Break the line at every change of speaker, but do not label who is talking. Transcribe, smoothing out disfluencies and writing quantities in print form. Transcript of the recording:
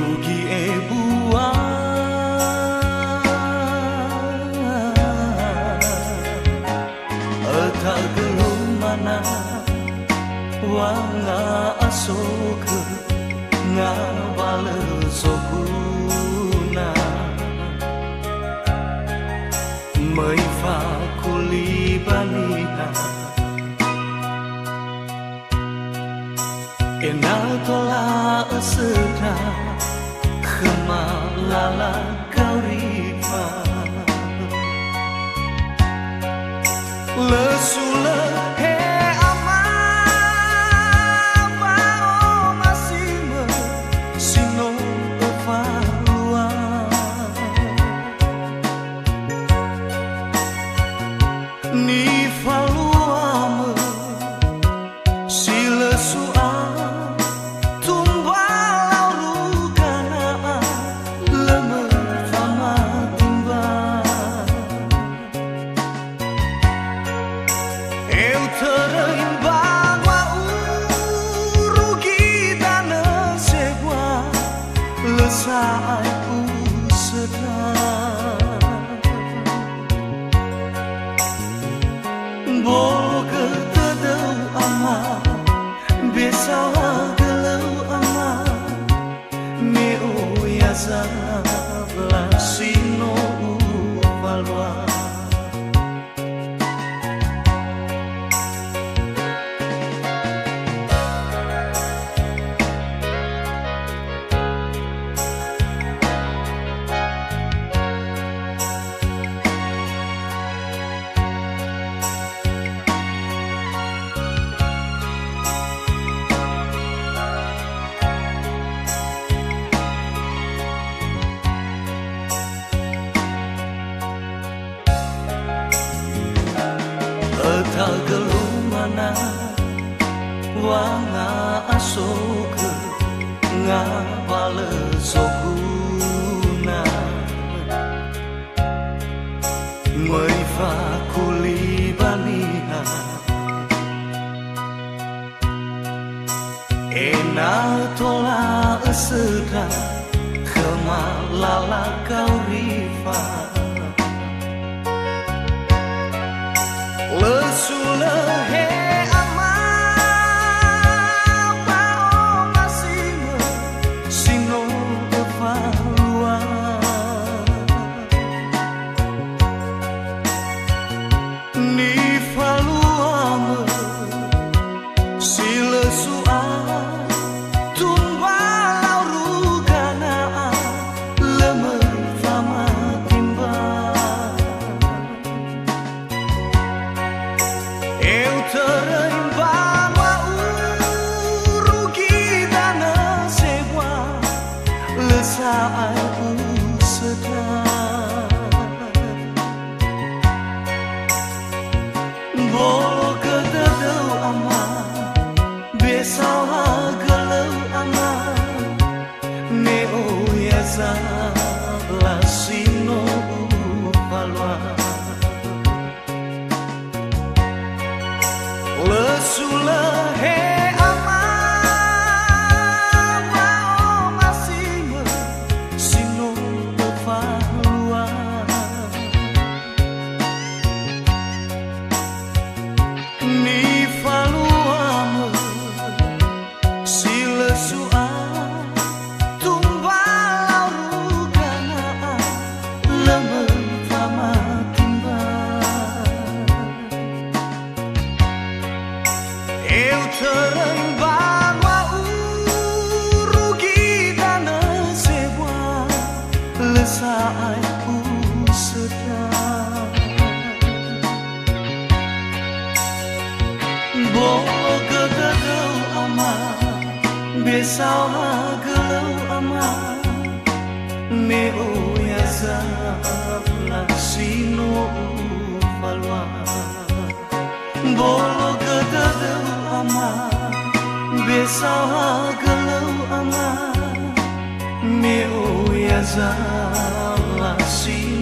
rugi e bua eta gelum mana wanga asok ngabale sokuna mai fa kulibaniha ena tola asera kemalala kaurifa lesula he ama bao masima sino evalua ni faluama sila sua saat ku sedang bol ke tedau ama besawa gelau ama meo ya sabla sino valwa eta gelumana wanga asok ngabale sokuna mai fa kulibaniha ena tola asera kemalala kaurifa lesula he ama bao masima sino evalua ni faluama sila sua tumbalau rugana lemah fama timba eu terimbang rugi dana sewa lesai ku sedang bolo ke tedau ama besawa gelau ama neo ya sabla sino valwa lesula he ama bao masima sino evalua ni faluama sila sua tumbalau rugana lemah fama timba eu terimbang rugi dana sewa lesai ku sedang bolo ke tedau ama besawa gelau ama meo ya sabla sino valwa bolo ke tedau ama besawa gelau ama meo ya sabla sino